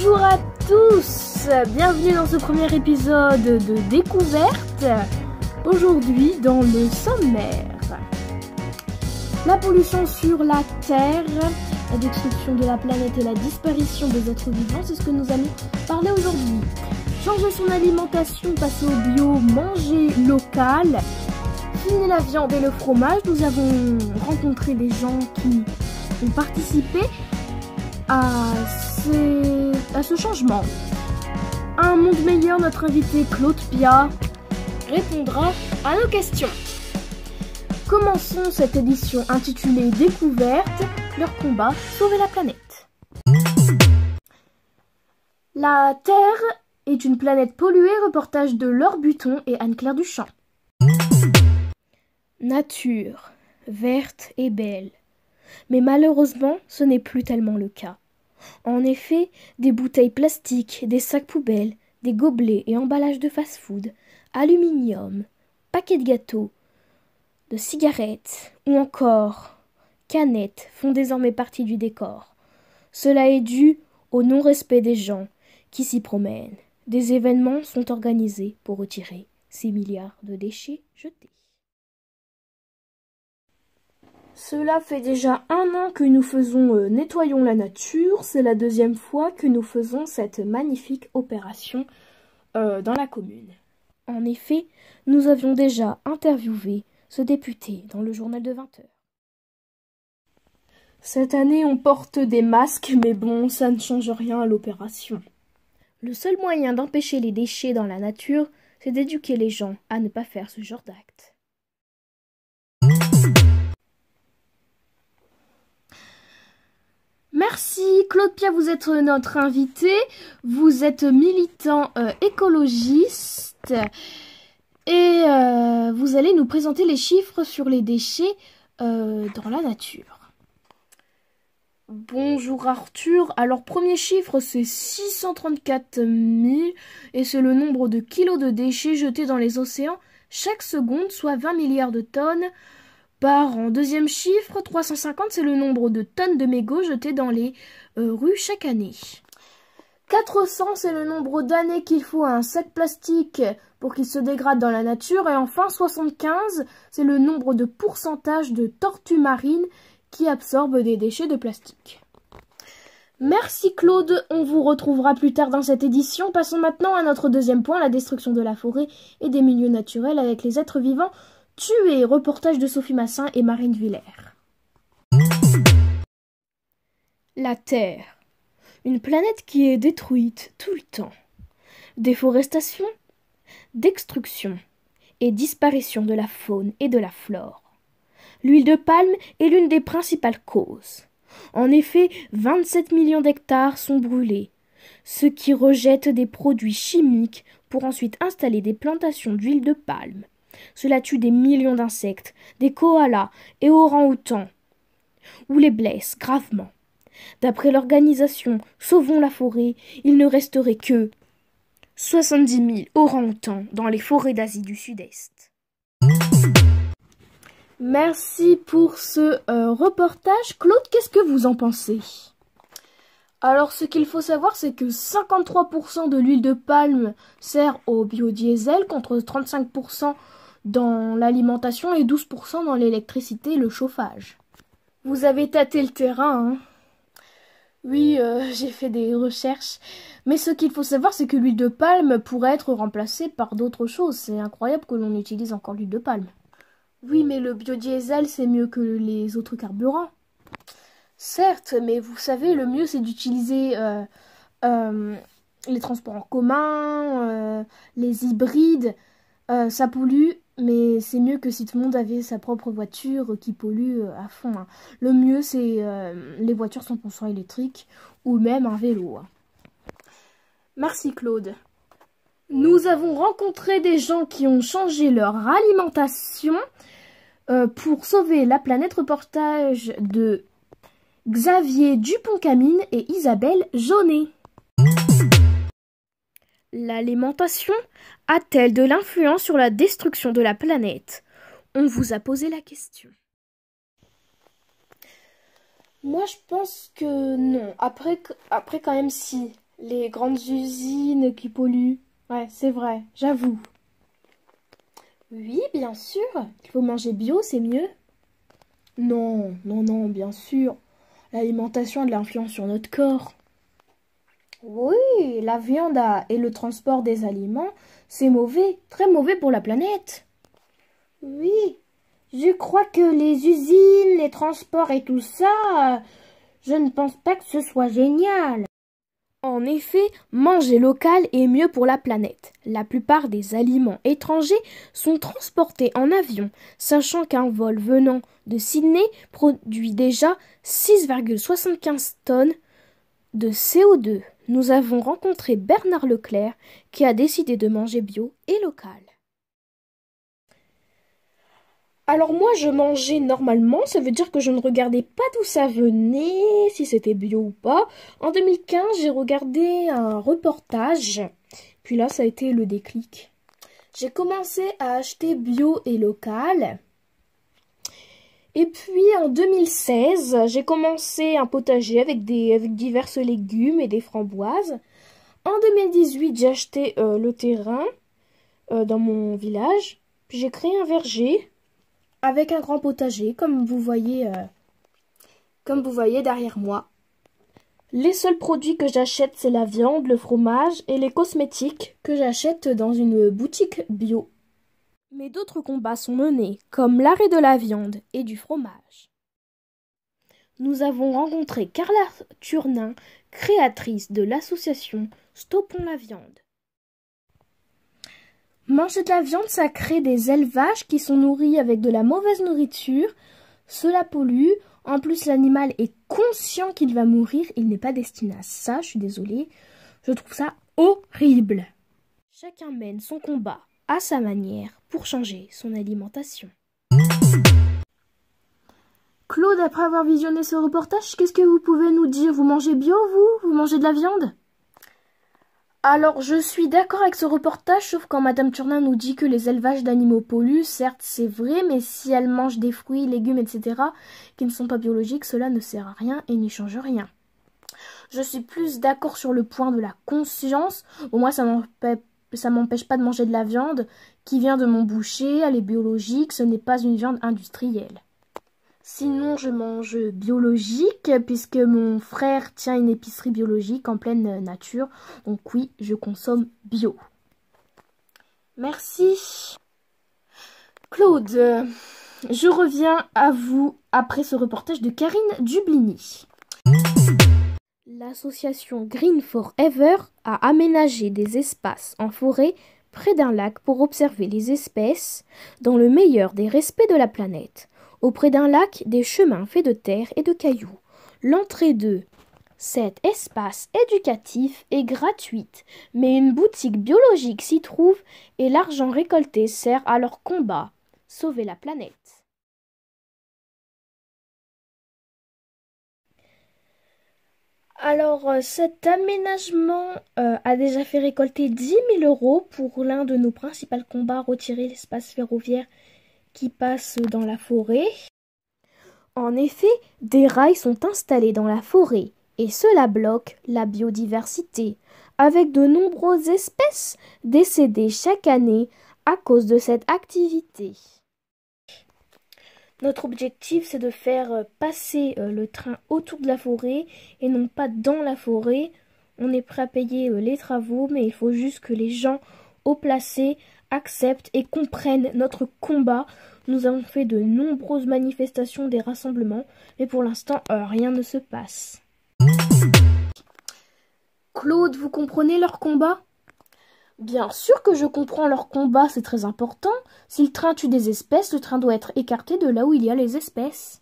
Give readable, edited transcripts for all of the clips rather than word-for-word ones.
Bonjour à tous, bienvenue dans ce premier épisode de découverte. Aujourd'hui dans le sommaire, la pollution sur la Terre, la destruction de la planète et la disparition des êtres vivants, c'est ce que nous allons parler aujourd'hui. Changer son alimentation, passer au bio, manger local, fini la viande et le fromage. Nous avons rencontré des gens qui ont participé à ce changement. Un monde meilleur, notre invité Claude Pia répondra à nos questions. Commençons cette édition intitulée Découverte, leur combat, sauver la planète. La Terre est une planète polluée, reportage de Laure Buton et Anne-Claire Duchamp. Nature, verte et belle. Mais malheureusement, ce n'est plus tellement le cas. En effet, des bouteilles plastiques, des sacs poubelles, des gobelets et emballages de fast-food, aluminium, paquets de gâteaux, de cigarettes ou encore canettes font désormais partie du décor. Cela est dû au non-respect des gens qui s'y promènent. Des événements sont organisés pour retirer ces milliards de déchets jetés. Cela fait déjà 1 an que nous faisons Nettoyons la nature. C'est la 2e fois que nous faisons cette magnifique opération dans la commune. En effet, nous avions déjà interviewé ce député dans le journal de 20h. Cette année, on porte des masques, mais bon, ça ne change rien à l'opération. Le seul moyen d'empêcher les déchets dans la nature, c'est d'éduquer les gens à ne pas faire ce genre d'acte. Merci Claude Pia, vous êtes notre invité, vous êtes militant écologiste et vous allez nous présenter les chiffres sur les déchets dans la nature. Bonjour Arthur, alors premier chiffre c'est 634 000 et c'est le nombre de kilos de déchets jetés dans les océans chaque seconde, soit 20 milliards de tonnes par an. Deuxième chiffre, 350, c'est le nombre de tonnes de mégots jetés dans les rues chaque année. 400, c'est le nombre d'années qu'il faut à un sac plastique pour qu'il se dégrade dans la nature. Et enfin, 75, c'est le nombre de pourcentage de tortues marines qui absorbent des déchets de plastique. Merci Claude, on vous retrouvera plus tard dans cette édition. Passons maintenant à notre deuxième point, la destruction de la forêt et des milieux naturels avec les êtres vivants tués. Reportage de Sophie Massin et Marine Villers. La Terre, une planète qui est détruite tout le temps. Déforestation, destruction et disparition de la faune et de la flore. L'huile de palme est l'une des principales causes. En effet, 27 millions d'hectares sont brûlés, ce qui rejette des produits chimiques pour ensuite installer des plantations d'huile de palme. Cela tue des millions d'insectes, des koalas et orang-outans, ou les blesse gravement. D'après l'organisation Sauvons la forêt, il ne resterait que 70 000 orang-outans dans les forêts d'Asie du Sud-Est. Merci pour ce reportage. Claude, qu'est-ce que vous en pensez? Alors, ce qu'il faut savoir, c'est que 53% de l'huile de palme sert au biodiesel, contre 35% dans l'alimentation et 12% dans l'électricité et le chauffage. Vous avez tâté le terrain, hein? Oui, j'ai fait des recherches. Mais ce qu'il faut savoir, c'est que l'huile de palme pourrait être remplacée par d'autres choses. C'est incroyable que l'on utilise encore l'huile de palme. Oui, mais le biodiesel, c'est mieux que les autres carburants. Certes, mais vous savez, le mieux, c'est d'utiliser les transports en commun, les hybrides. Ça pollue, mais c'est mieux que si tout le monde avait sa propre voiture qui pollue à fond, hein. Le mieux, c'est les voitures 100% électriques ou même un vélo, hein. Merci Claude. Nous avons rencontré des gens qui ont changé leur alimentation pour sauver la planète. Reportage de Xavier Dupont-Camine et Isabelle Jaunet. L'alimentation a-t-elle de l'influence sur la destruction de la planète? On vous a posé la question. Moi, je pense que non. Après quand même, si. Les grandes usines qui polluent. Ouais, c'est vrai, j'avoue. Oui, bien sûr. Il faut manger bio, c'est mieux. Non, non, non, bien sûr. L'alimentation a de l'influence sur notre corps. Oui, la viande et le transport des aliments, c'est mauvais, très mauvais pour la planète. Oui, je crois que les usines, les transports et tout ça, je ne pense pas que ce soit génial. En effet, manger local est mieux pour la planète. La plupart des aliments étrangers sont transportés en avion, sachant qu'un vol venant de Sydney produit déjà 6,75 tonnes de CO2. Nous avons rencontré Bernard Leclerc qui a décidé de manger bio et local. Alors moi je mangeais normalement, ça veut dire que je ne regardais pas d'où ça venait, si c'était bio ou pas. En 2015 j'ai regardé un reportage, puis là ça a été le déclic. J'ai commencé à acheter bio et local. Et puis en 2016 j'ai commencé un potager avec divers légumes et des framboises. En 2018 j'ai acheté le terrain dans mon village, puis j'ai créé un verger avec un grand potager, comme vous voyez derrière moi. Les seuls produits que j'achète, c'est la viande, le fromage et les cosmétiques que j'achète dans une boutique bio. Mais d'autres combats sont menés, comme l'arrêt de la viande et du fromage. Nous avons rencontré Carla Turnin, créatrice de l'association Stoppons la viande. Manger de la viande, ça crée des élevages qui sont nourris avec de la mauvaise nourriture. Cela pollue. En plus, l'animal est conscient qu'il va mourir. Il n'est pas destiné à ça, je suis désolée. Je trouve ça horrible. Chacun mène son combat à sa manière pour changer son alimentation. Claude, après avoir visionné ce reportage, qu'est-ce que vous pouvez nous dire? Vous mangez bio, vous? Vous mangez de la viande? Alors, je suis d'accord avec ce reportage, sauf quand Madame Turnin nous dit que les élevages d'animaux polluent. Certes, c'est vrai, mais si elle mange des fruits, légumes, etc., qui ne sont pas biologiques, cela ne sert à rien et n'y change rien. Je suis plus d'accord sur le point de la conscience. Au moins, ça m'empêche pas de manger de la viande qui vient de mon boucher, elle est biologique, ce n'est pas une viande industrielle. Sinon, je mange biologique puisque mon frère tient une épicerie biologique en pleine nature. Donc oui, je consomme bio. Merci. Claude, je reviens à vous après ce reportage de Karine Dublini. L'association Green Forever a aménagé des espaces en forêt près d'un lac pour observer les espèces dans le meilleur des respects de la planète. Auprès d'un lac, des chemins faits de terre et de cailloux. L'entrée de cet espace éducatif est gratuite, mais une boutique biologique s'y trouve et l'argent récolté sert à leur combat, sauver la planète. Alors, cet aménagement a déjà fait récolter 10 000 € pour l'un de nos principaux combats, retirer l'espace ferroviaire qui passe dans la forêt. En effet, des rails sont installés dans la forêt et cela bloque la biodiversité, avec de nombreuses espèces décédées chaque année à cause de cette activité. Notre objectif, c'est de faire passer le train autour de la forêt et non pas dans la forêt. On est prêt à payer les travaux, mais il faut juste que les gens haut placés acceptent et comprennent notre combat. Nous avons fait de nombreuses manifestations, des rassemblements, mais pour l'instant, rien ne se passe. Claude, vous comprenez leur combat? Bien sûr que je comprends leur combat, c'est très important. Si le train tue des espèces, le train doit être écarté de là où il y a les espèces.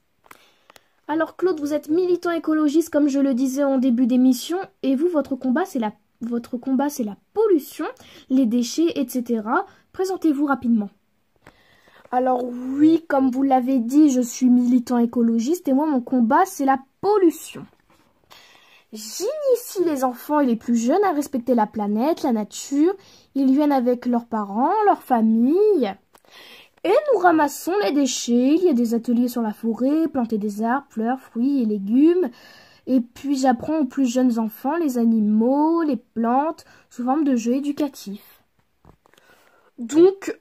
Alors Claude, vous êtes militant écologiste comme je le disais en début d'émission, et vous, votre combat c'est la pollution, les déchets, etc. Présentez-vous rapidement. Alors oui, comme vous l'avez dit, je suis militant écologiste et moi mon combat c'est la pollution. J'initie les enfants et les plus jeunes à respecter la planète, la nature. Ils viennent avec leurs parents, leur famille. Et nous ramassons les déchets. Il y a des ateliers sur la forêt, planter des arbres, fleurs, fruits et légumes. Et puis j'apprends aux plus jeunes enfants les animaux, les plantes, sous forme de jeux éducatifs. Donc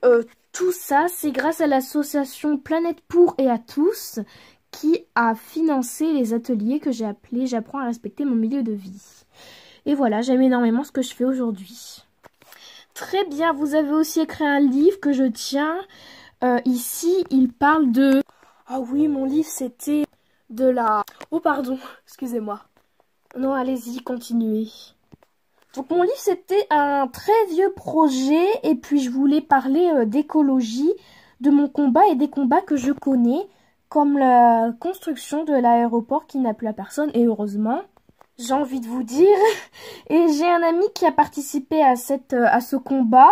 tout ça, c'est grâce à l'association Planète pour et à tous qui a financé les ateliers que j'ai appelés J'apprends à respecter mon milieu de vie. Et voilà, j'aime énormément ce que je fais aujourd'hui. Très bien, vous avez aussi écrit un livre que je tiens. Ici, il parle de... Ah oui, mon livre, c'était de la... Oh pardon, excusez-moi. Non, allez-y, continuez. Donc mon livre, c'était un très vieux projet. Et puis, je voulais parler d'écologie, de mon combat et des combats que je connais, comme la construction de l'aéroport qui n'a plus à personne, et heureusement. J'ai envie de vous dire. Et j'ai un ami qui a participé à ce combat.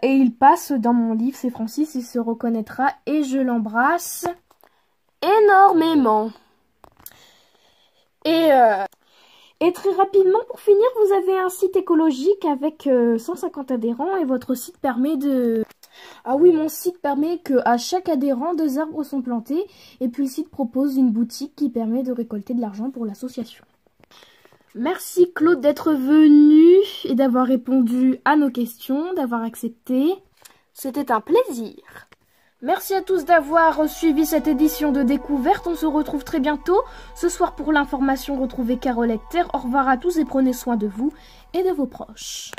Et il passe dans mon livre, c'est Francis, il se reconnaîtra. Et je l'embrasse énormément. Et très rapidement, pour finir, vous avez un site écologique avec 150 adhérents. Et votre site permet de... Ah oui, mon site permet qu'à chaque adhérent, 2 arbres sont plantés. Et puis le site propose une boutique qui permet de récolter de l'argent pour l'association. Merci Claude d'être venu et d'avoir répondu à nos questions, d'avoir accepté. C'était un plaisir. Merci à tous d'avoir suivi cette édition de Découverte. On se retrouve très bientôt. Ce soir pour l'information, retrouvez Carole Hector. Au revoir à tous et prenez soin de vous et de vos proches.